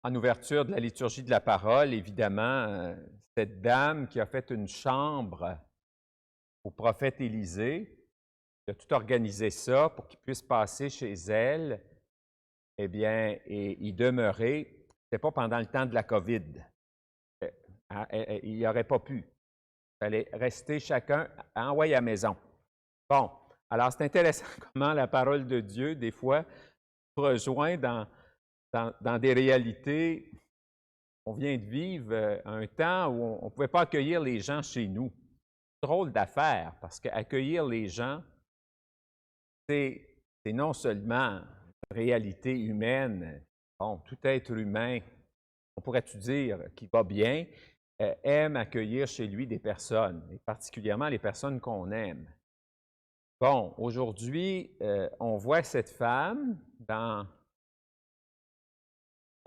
En ouverture de la liturgie de la parole, évidemment, cette dame qui a fait une chambre au prophète Élisée, qui a tout organisé ça pour qu'il puisse passer chez elle, eh bien, et y demeurer. Ce n'était pas pendant le temps de la COVID. Il n'y aurait pas pu. Il fallait rester chacun envoyé à la maison. Bon, alors c'est intéressant comment la parole de Dieu, des fois, rejoint dans des réalités. On vient de vivre un temps où on ne pouvait pas accueillir les gens chez nous. Drôle d'affaire, parce qu'accueillir les gens, c'est non seulement une réalité humaine. Bon, tout être humain, on pourrait-tu dire, qui va bien, aime accueillir chez lui des personnes, et particulièrement les personnes qu'on aime. Bon, aujourd'hui, on voit cette femme dans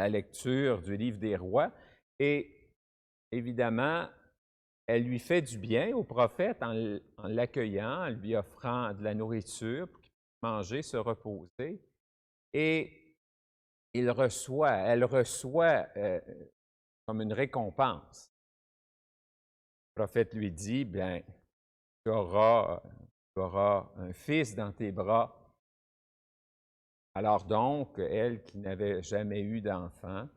la lecture du livre des Rois, et évidemment, elle lui fait du bien au prophète en l'accueillant, en lui offrant de la nourriture pour qu'il puisse manger, se reposer. Et elle reçoit comme une récompense. Le prophète lui dit, bien, tu auras un fils dans tes bras. Alors donc, elle qui n'avait jamais eu d'enfant,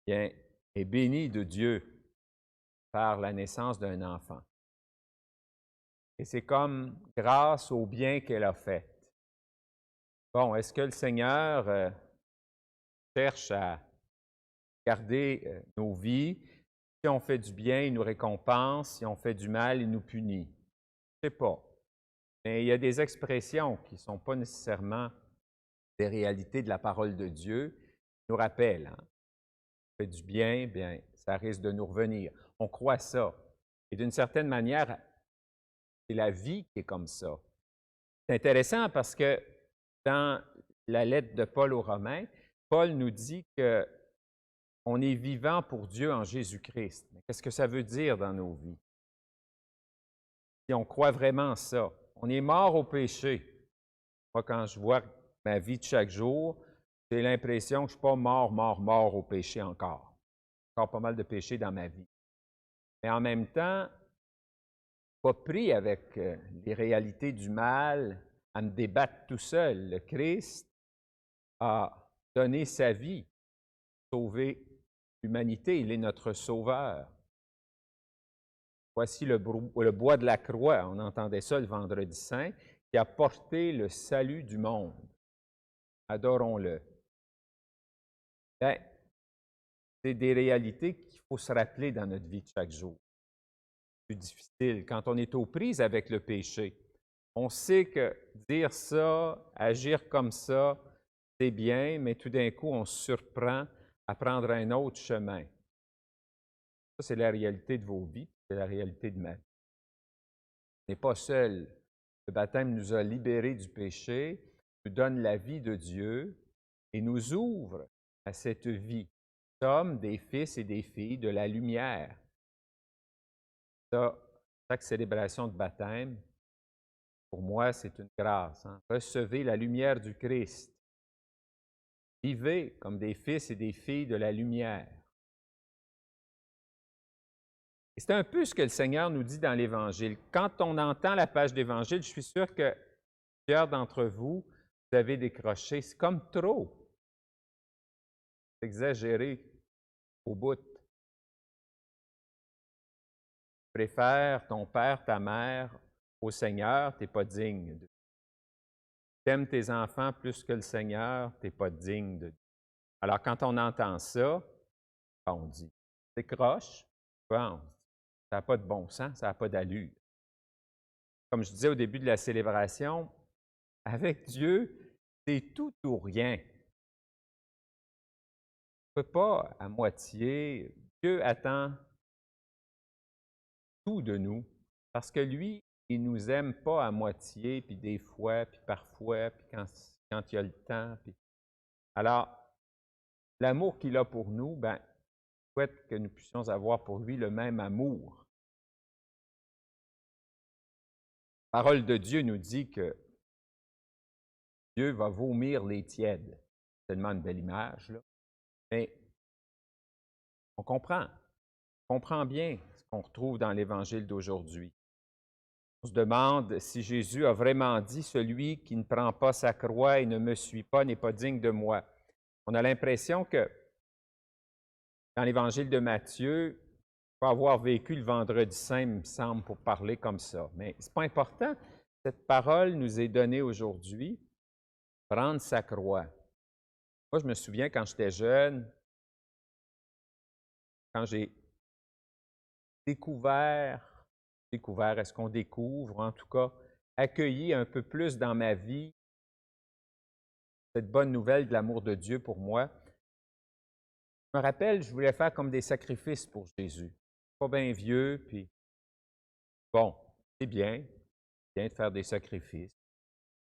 bien, est bénie de Dieu par la naissance d'un enfant. Et c'est comme grâce au bien qu'elle a fait. Bon, est-ce que le Seigneur cherche à garder nos vies? Si on fait du bien, il nous récompense. Si on fait du mal, il nous punit. Je ne sais pas. Mais il y a des expressions qui ne sont pas nécessairement des réalités de la parole de Dieu, qui nous rappellent. Hein? On fait du bien, bien, ça risque de nous revenir. On croit ça. Et d'une certaine manière, c'est la vie qui est comme ça. C'est intéressant parce que dans la lettre de Paul aux Romains, Paul nous dit qu'on est vivant pour Dieu en Jésus-Christ. Qu'est-ce que ça veut dire dans nos vies? Si on croit vraiment ça, on est mort au péché. Moi, quand je vois ma vie de chaque jour, j'ai l'impression que je ne suis pas mort au péché encore. Encore pas mal de péché dans ma vie. Mais en même temps, pas pris avec les réalités du mal, à me débattre tout seul. Le Christ a donné sa vie, sauver l'humanité. Il est notre sauveur. Voici le bois de la croix, on entendait ça le vendredi saint, qui a porté le salut du monde. Adorons-le. Bien, c'est des réalités qu'il faut se rappeler dans notre vie de chaque jour. C'est plus difficile quand on est aux prises avec le péché. On sait que dire ça, agir comme ça, c'est bien, mais tout d'un coup, on se surprend à prendre un autre chemin. Ça, c'est la réalité de vos vies, c'est la réalité de ma vie. On n'est pas seul. Le baptême nous a libérés du péché, nous donne la vie de Dieu et nous ouvre à cette vie. Nous sommes des fils et des filles de la lumière. Ça, chaque célébration de baptême, pour moi, c'est une grâce. Hein? Recevez la lumière du Christ. Vivez comme des fils et des filles de la lumière. Et c'est un peu ce que le Seigneur nous dit dans l'Évangile. Quand on entend la page d'Évangile, je suis sûr que plusieurs d'entre vous, vous avez décroché. C'est comme trop. C'est exagéré au bout. Tu préfères ton père, ta mère au Seigneur, tu n'es pas digne de. Tu aimes tes enfants plus que le Seigneur, tu n'es pas digne de. Alors, quand on entend ça, on dit, c'est croche, bon, ça n'a pas de bon sens, ça n'a pas d'allure. Comme je disais au début de la célébration, avec Dieu, c'est tout ou rien. On ne peut pas à moitié. Dieu attend tout de nous parce que lui, il ne nous aime pas à moitié, puis des fois, puis parfois, puis quand il y a le temps. Puis. Alors, l'amour qu'il a pour nous, ben, il souhaite que nous puissions avoir pour lui le même amour. La parole de Dieu nous dit que Dieu va vomir les tièdes. C'est tellement une belle image, là. Mais On comprend bien ce qu'on retrouve dans l'Évangile d'aujourd'hui. On se demande si Jésus a vraiment dit « Celui qui ne prend pas sa croix et ne me suit pas n'est pas digne de moi ». On a l'impression que dans l'Évangile de Matthieu, il faut avoir vécu le Vendredi saint, il me semble, pour parler comme ça. Mais ce n'est pas important. Cette parole nous est donnée aujourd'hui, prendre sa croix. Moi, je me souviens quand j'étais jeune, quand j'ai découvert, est-ce qu'on découvre, en tout cas, accueilli un peu plus dans ma vie cette bonne nouvelle de l'amour de Dieu pour moi. Je me rappelle, je voulais faire comme des sacrifices pour Jésus. Pas bien vieux, puis bon, c'est bien de faire des sacrifices,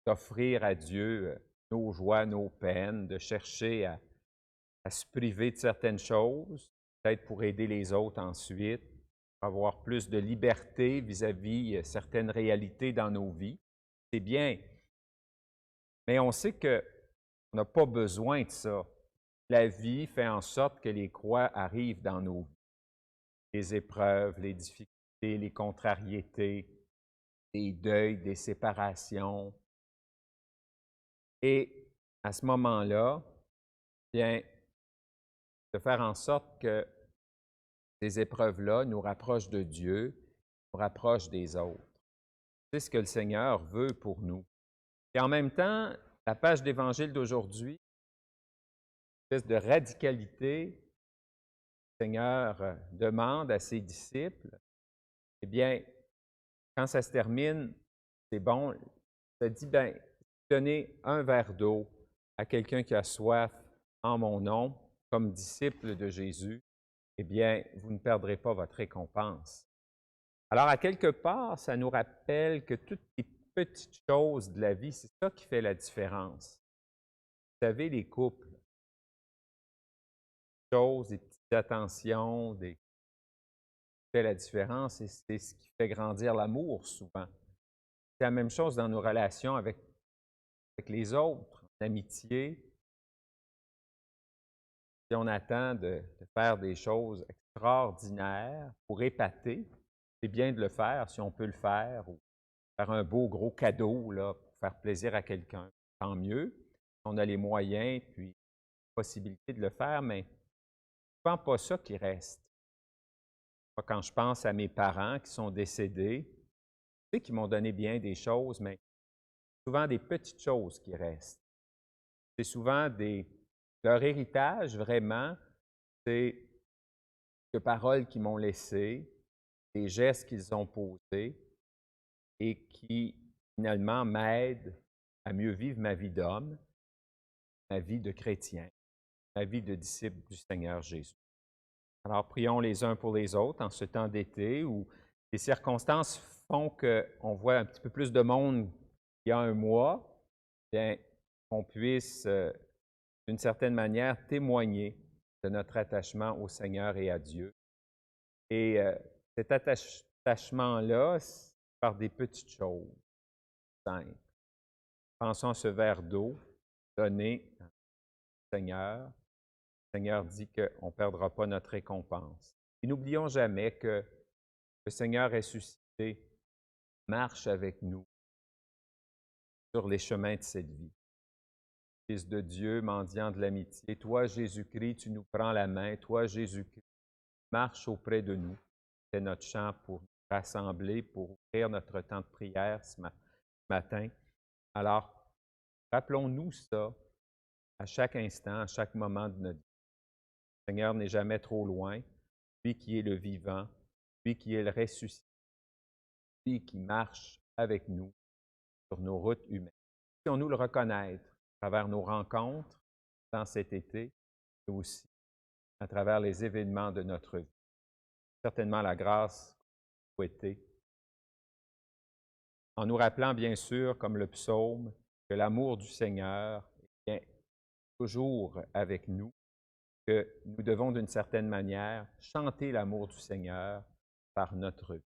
d'offrir à Dieu nos joies, nos peines, de chercher à se priver de certaines choses, peut-être pour aider les autres ensuite, pour avoir plus de liberté vis-à-vis certaines réalités dans nos vies. C'est bien. Mais on sait qu'on n'a pas besoin de ça. La vie fait en sorte que les croix arrivent dans nos vies. Les épreuves, les difficultés, les contrariétés, des deuils, des séparations. Et à ce moment-là, bien, de faire en sorte que ces épreuves-là nous rapprochent de Dieu, nous rapprochent des autres. C'est ce que le Seigneur veut pour nous. Et en même temps, la page d'Évangile d'aujourd'hui, une espèce de radicalité, le Seigneur demande à ses disciples, eh bien, quand ça se termine, c'est bon, ça dit, bien, donnez un verre d'eau à quelqu'un qui a soif en mon nom, comme disciple de Jésus, eh bien, vous ne perdrez pas votre récompense. Alors, à quelque part, ça nous rappelle que toutes les petites choses de la vie, c'est ça qui fait la différence. Vous savez, les couples, des petites attentions, qui fait la différence et c'est ce qui fait grandir l'amour souvent. C'est la même chose dans nos relations avec les autres, en amitié. Si on attend de faire des choses extraordinaires pour épater, c'est bien de le faire si on peut le faire, ou faire un beau gros cadeau là, pour faire plaisir à quelqu'un. Tant mieux, on a les moyens puis la possibilité de le faire, mais c'est souvent pas ça qui reste. Moi, quand je pense à mes parents qui sont décédés, tu sais, qui m'ont donné bien des choses, mais souvent des petites choses qui restent. C'est souvent leur héritage, vraiment, c'est des paroles qu'ils m'ont laissées, des gestes qu'ils ont posés et qui, finalement, m'aident à mieux vivre ma vie d'homme, ma vie de chrétien, ma vie de disciple du Seigneur Jésus. Alors, prions les uns pour les autres en ce temps d'été où les circonstances font qu'on voit un petit peu plus de monde qu'il y a un mois, bien, qu'on puisse, d'une certaine manière, témoigner de notre attachement au Seigneur et à Dieu. Et cet attachement-là, c'est par des petites choses simples. Pensons à ce verre d'eau donné au Seigneur. Le Seigneur dit qu'on ne perdra pas notre récompense. Et n'oublions jamais que le Seigneur ressuscité marche avec nous sur les chemins de cette vie. Fils de Dieu, mendiant de l'amitié, toi, Jésus-Christ, tu nous prends la main. Toi, Jésus-Christ, marche auprès de nous. C'est notre chant pour nous rassembler, pour ouvrir notre temps de prière ce matin. Alors, rappelons-nous ça à chaque instant, à chaque moment de notre vie. Le Seigneur n'est jamais trop loin. Lui qui est le vivant, lui qui est le ressuscité, lui qui marche avec nous sur nos routes humaines. Puissions-nous le reconnaître à travers nos rencontres dans cet été, mais aussi à travers les événements de notre vie. Certainement la grâce souhaitée. En nous rappelant, bien sûr, comme le psaume, que l'amour du Seigneur est toujours avec nous, que nous devons d'une certaine manière chanter l'amour du Seigneur par notre vie.